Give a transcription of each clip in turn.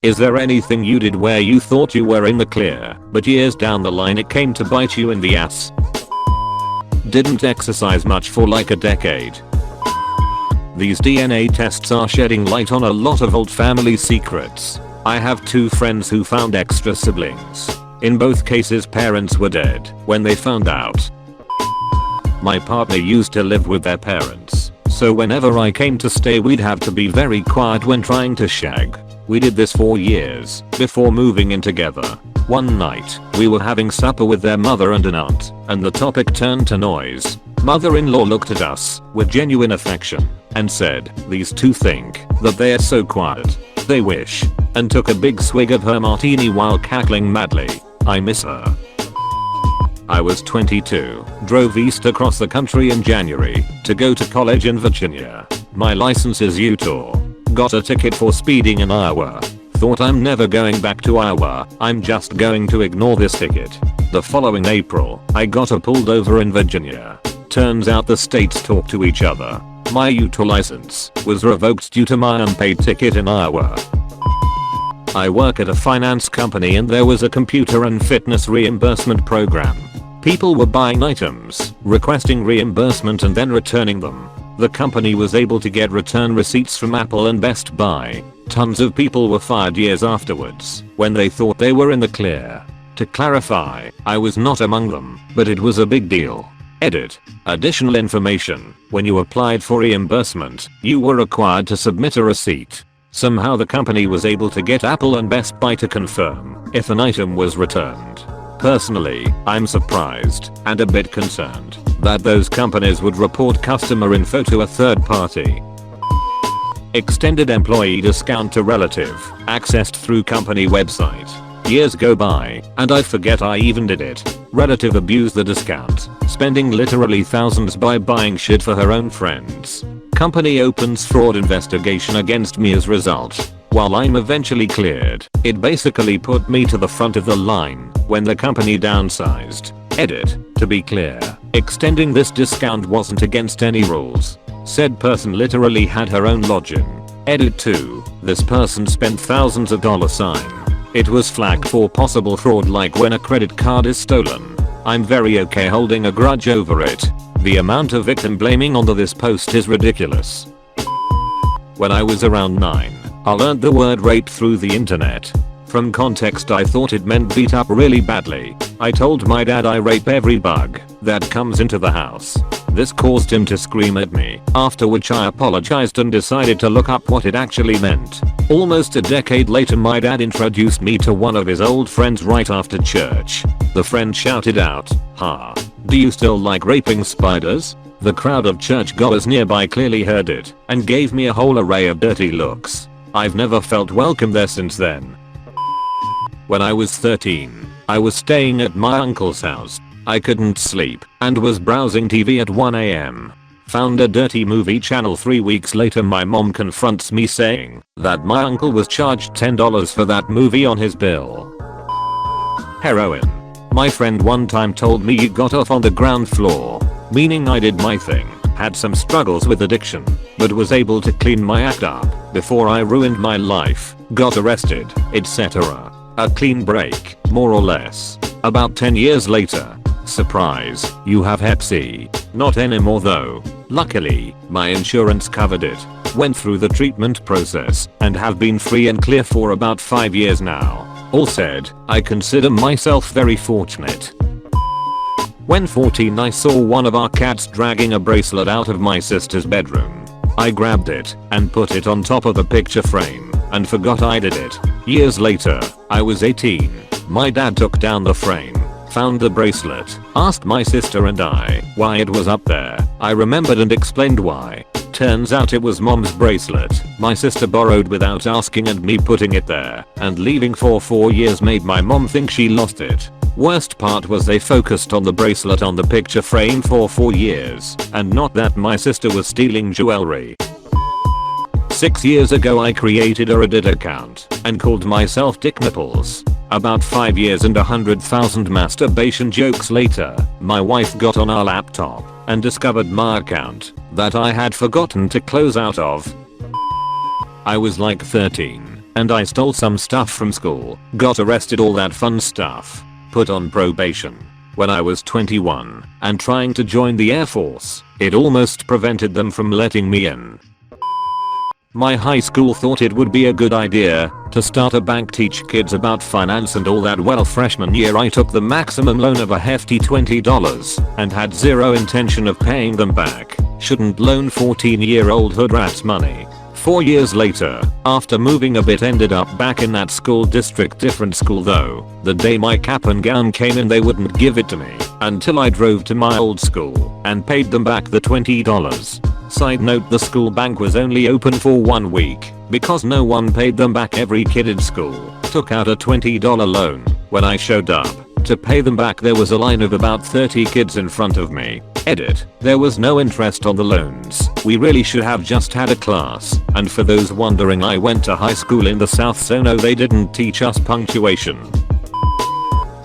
Is there anything you did where you thought you were in the clear, but years down the line it came to bite you in the ass? Didn't exercise much for like a decade. These DNA tests are shedding light on a lot of old family secrets. I have 2 friends who found extra siblings. In both cases parents were dead when they found out. My partner used to live with their parents, so whenever I came to stay we'd have to be very quiet when trying to shag. We did this for years before moving in together. One night, we were having supper with their mother and an aunt, and the topic turned to noise. Mother-in-law looked at us with genuine affection and said, "These 2 think that they're so quiet. They wish," and took a big swig of her martini while cackling madly. I miss her. I was 22, drove east across the country in January to go to college in Virginia. My license is Utah. Got a ticket for speeding in Iowa. Thought I'm never going back to Iowa, I'm just going to ignore this ticket. The following April, I got pulled over in Virginia. Turns out the states talk to each other. My Utah license was revoked due to my unpaid ticket in Iowa. I work at a finance company and there was a computer and fitness reimbursement program. People were buying items, requesting reimbursement and then returning them. The company was able to get return receipts from Apple and Best Buy. Tons of people were fired years afterwards when they thought they were in the clear. To clarify, I was not among them, but it was a big deal. Edit. Additional information. When you applied for reimbursement, you were required to submit a receipt. Somehow the company was able to get Apple and Best Buy to confirm if an item was returned. Personally, I'm surprised and a bit concerned that those companies would report customer info to a third party. Extended employee discount to relative, accessed through company website. Years go by, and I forget I even did it. Relative abused the discount, spending literally thousands by buying shit for her own friends. Company opens fraud investigation against me as result. While I'm eventually cleared, it basically put me to the front of the line when the company downsized. Edit. To be clear, extending this discount wasn't against any rules. Said person literally had her own login. Edit 2. This person spent thousands of dollars. It was flagged for possible fraud like when a credit card is stolen. I'm very okay holding a grudge over it. The amount of victim blaming onto this post is ridiculous. When I was around 9, I learned the word rape through the internet. From context I thought it meant beat up really badly. I told my dad I rape every bug that comes into the house. This caused him to scream at me, after which I apologized and decided to look up what it actually meant. Almost a decade later my dad introduced me to one of his old friends right after church. The friend shouted out, "Ha! Do you still like raping spiders?" The crowd of churchgoers nearby clearly heard it and gave me a whole array of dirty looks. I've never felt welcome there since then. When I was 13, I was staying at my uncle's house. I couldn't sleep and was browsing TV at 1 AM. Found a dirty movie channel. 3 weeks later my mom confronts me saying that my uncle was charged $10 for that movie on his bill. Heroin. My friend one time told me he got off on the ground floor, meaning I did my thing, had some struggles with addiction, but was able to clean my act up before I ruined my life, got arrested, etc. A clean break, more or less. About 10 years later. Surprise, you have Hep C. Not anymore though. Luckily, my insurance covered it. Went through the treatment process and have been free and clear for about 5 years now. All said, I consider myself very fortunate. When 14 I saw one of our cats dragging a bracelet out of my sister's bedroom. I grabbed it and put it on top of the picture frame and forgot I did it. Years later, I was 18. My dad took down the frame, found the bracelet, asked my sister and I why it was up there. I remembered and explained why. Turns out it was mom's bracelet. My sister borrowed without asking and me putting it there and leaving for 4 years made my mom think she lost it. Worst part was they focused on the bracelet on the picture frame for 4 years and not that my sister was stealing jewelry. 6 years ago I created a Reddit account and called myself Dick Nipples. About 5 years and 100,000 masturbation jokes later, my wife got on our laptop and discovered my account that I had forgotten to close out of. I was like 13 and I stole some stuff from school, got arrested, all that fun stuff. Put on probation when I was 21 and trying to join the Air Force. It almost prevented them from letting me in. My high school thought it would be a good idea to start a bank, teach kids about finance and all that. Well, freshman year I took the maximum loan of a hefty $20 and had zero intention of paying them back. Shouldn't loan 14-year-old hood rats money. 4 years later, after moving a bit, ended up back in that school district. Different school though. The day my cap and gown came in, they wouldn't give it to me until I drove to my old school and paid them back the $20. Side note, the school bank was only open for 1 week because no one paid them back. Every kid in school took out a $20 loan. When I showed up to pay them back, there was a line of about 30 kids in front of me. Edit. There was no interest on the loans. We really should have just had a class. And for those wondering, I went to high school in the South, so no, they didn't teach us punctuation.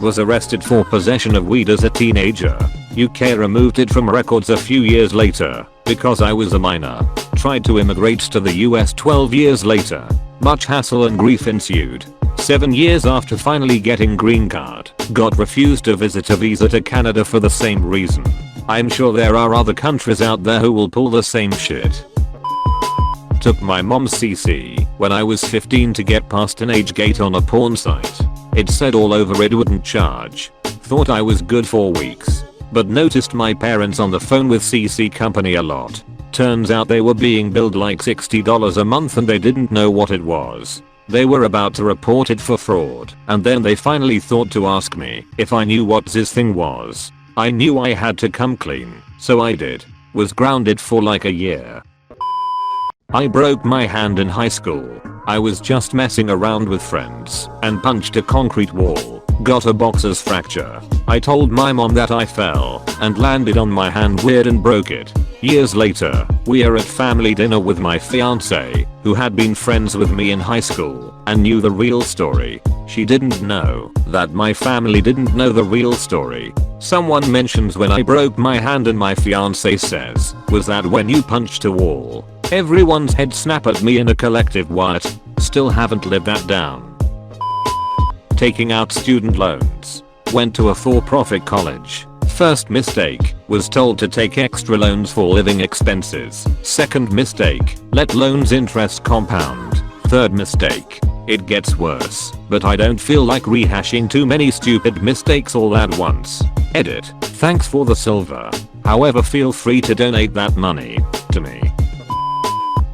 Was arrested for possession of weed as a teenager. UK removed it from records a few years later because I was a minor. Tried to immigrate to the US 12 years later. Much hassle and grief ensued. 7 years after finally getting green card, got refused a visit, a visa to Canada for the same reason. I'm sure there are other countries out there who will pull the same shit. Took my mom's CC when I was 15 to get past an age gate on a porn site. It said all over it wouldn't charge. Thought I was good for weeks, but noticed my parents on the phone with CC company a lot. Turns out they were being billed like $60 a month and they didn't know what it was. They were about to report it for fraud, and then they finally thought to ask me if I knew what this thing was. I knew I had to come clean, so I did. Was grounded for like a year. I broke my hand in high school. I was just messing around with friends and punched a concrete wall. Got a boxer's fracture. I told my mom that I fell and landed on my hand weird and broke it. Years later, we are at family dinner with my fiance, who had been friends with me in high school and knew the real story. She didn't know that my family didn't know the real story. Someone mentions when I broke my hand and my fiance says, "Was that when you punched a wall?" Everyone's head snap at me in a collective what? Still haven't lived that down. Taking out student loans. Went to a for-profit college. First mistake, was told to take extra loans for living expenses. Second mistake, let loans interest compound. Third mistake, it gets worse, but I don't feel like rehashing too many stupid mistakes all at once. Edit. Thanks for the silver. However, feel free to donate that money to me.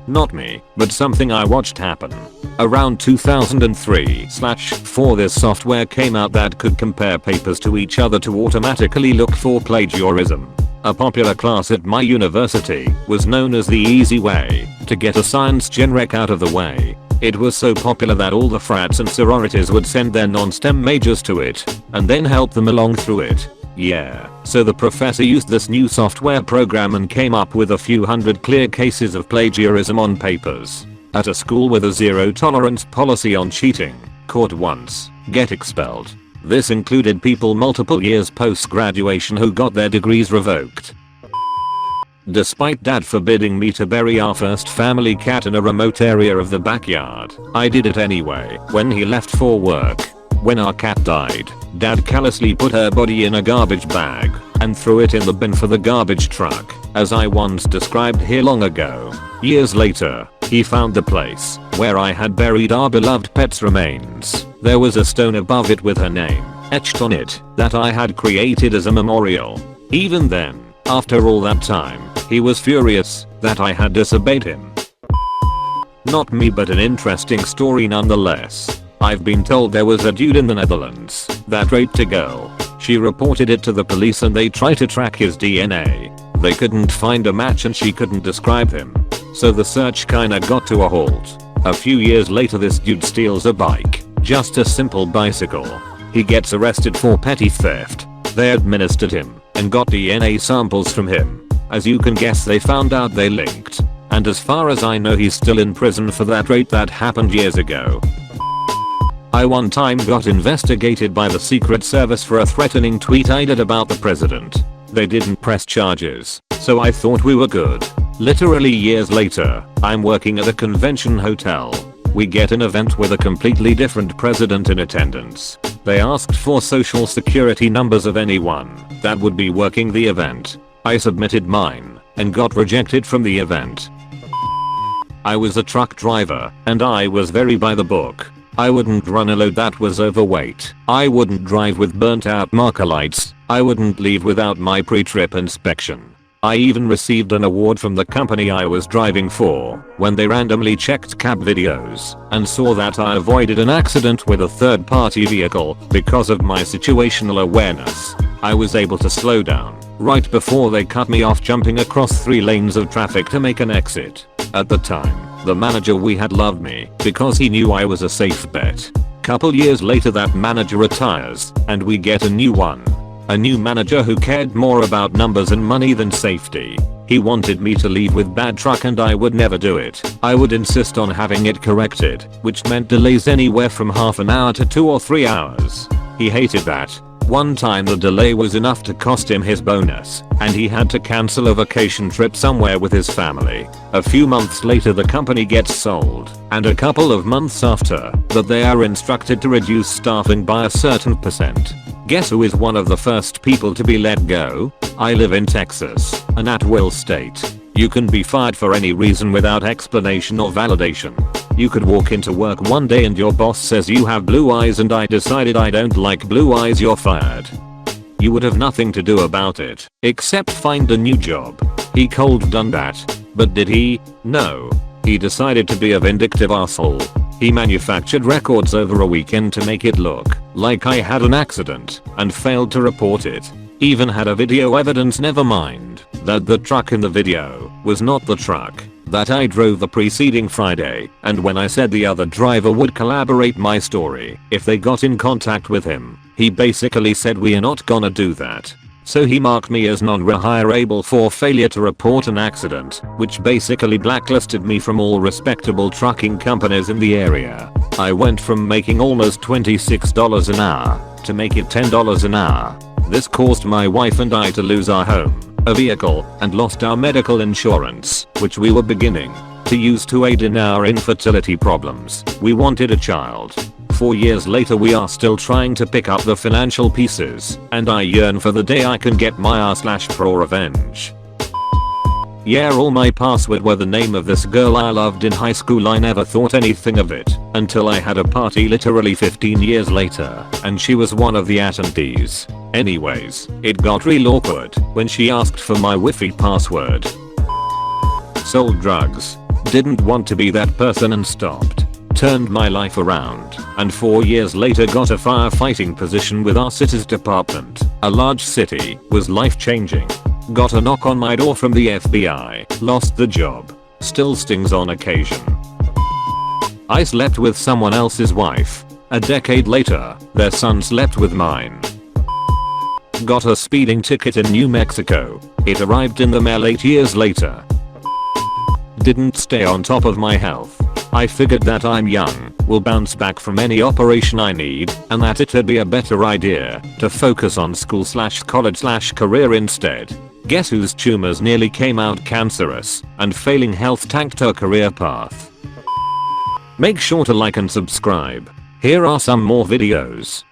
Not me, but something I watched happen. Around 2003/4 this software came out that could compare papers to each other to automatically look for plagiarism. A popular class at my university was known as the easy way to get a science gen rec out of the way. It was so popular that all the frats and sororities would send their non-STEM majors to it and then help them along through it. Yeah, so the professor used this new software program and came up with a few hundred clear cases of plagiarism on papers. At a school with a zero tolerance policy on cheating, caught once, get expelled. This included people multiple years post-graduation who got their degrees revoked. Despite dad forbidding me to bury our first family cat in a remote area of the backyard, I did it anyway when he left for work. When our cat died, dad callously put her body in a garbage bag and threw it in the bin for the garbage truck, as I once described here long ago. Years later, he found the place where I had buried our beloved pet's remains. There was a stone above it with her name etched on it that I had created as a memorial. Even then, after all that time, he was furious that I had disobeyed him. Not me, but an interesting story nonetheless. I've been told there was a dude in the Netherlands that raped a girl. She reported it to the police and they tried to track his DNA. They couldn't find a match and she couldn't describe him. So the search kinda got to a halt. A few years later, this dude steals a bike. Just a simple bicycle. He gets arrested for petty theft. They administered him and got DNA samples from him. As you can guess, they found out they linked. And as far as I know, he's still in prison for that rape that happened years ago. I one time got investigated by the Secret Service for a threatening tweet I did about the president. They didn't press charges, so I thought we were good. Literally years later, I'm working at a convention hotel. We get an event with a completely different president in attendance. They asked for social security numbers of anyone that would be working the event. I submitted mine and got rejected from the event. I was a truck driver and I was very by the book. I wouldn't run a load that was overweight. I wouldn't drive with burnt out marker lights. I wouldn't leave without my pre-trip inspection. I even received an award from the company I was driving for when they randomly checked cab videos and saw that I avoided an accident with a third-party vehicle because of my situational awareness. I was able to slow down right before they cut me off, jumping across 3 lanes of traffic to make an exit. At the time, the manager we had loved me because he knew I was a safe bet. Couple years later that manager retires and we get a new one. A new manager who cared more about numbers and money than safety. He wanted me to leave with bad truck and I would never do it. I would insist on having it corrected, which meant delays anywhere from half an hour to 2 or 3 hours. He hated that. One time the delay was enough to cost him his bonus, and he had to cancel a vacation trip somewhere with his family. A few months later the company gets sold, and a couple of months after that they are instructed to reduce staffing by a certain percent. Guess who is one of the first people to be let go? I live in Texas, an at-will state. You can be fired for any reason without explanation or validation. You could walk into work one day and your boss says you have blue eyes and I decided I don't like blue eyes, you're fired. You would have nothing to do about it, except find a new job. He cold done that. But did he? No. He decided to be a vindictive asshole. He manufactured records over a weekend to make it look like I had an accident and failed to report it. Even had a video evidence, never mind that the truck in the video was not the truck that I drove the preceding Friday, and when I said the other driver would collaborate my story if they got in contact with him, he basically said we are not gonna do that. So he marked me as non-rehirable for failure to report an accident, which basically blacklisted me from all respectable trucking companies in the area. I went from making almost $26 an hour to make it $10 an hour. This caused my wife and I to lose our home, a vehicle, and lost our medical insurance, which we were beginning to use to aid in our infertility problems. We wanted a child. 4 years later we are still trying to pick up the financial pieces, and I yearn for the day I can get my r/pro revenge. Yeah, all my password were the name of this girl I loved in high school. I never thought anything of it until I had a party literally 15 years later, and she was one of the attendees. Anyways, it got real awkward when she asked for my Wi-Fi password. Sold drugs. Didn't want to be that person and stopped. Turned my life around, and 4 years later got a firefighting position with our city's department. A large city was life changing. Got a knock on my door from the FBI, lost the job. Still stings on occasion. I slept with someone else's wife. A decade later, their son slept with mine. Got a speeding ticket in New Mexico. It arrived in the mail 8 years later. Didn't stay on top of my health. I figured that I'm young, will bounce back from any operation I need, and that it'd be a better idea to focus on school/college/career instead. Guess whose tumors nearly came out cancerous, and failing health tanked her career path. Make sure to like and subscribe. Here are some more videos.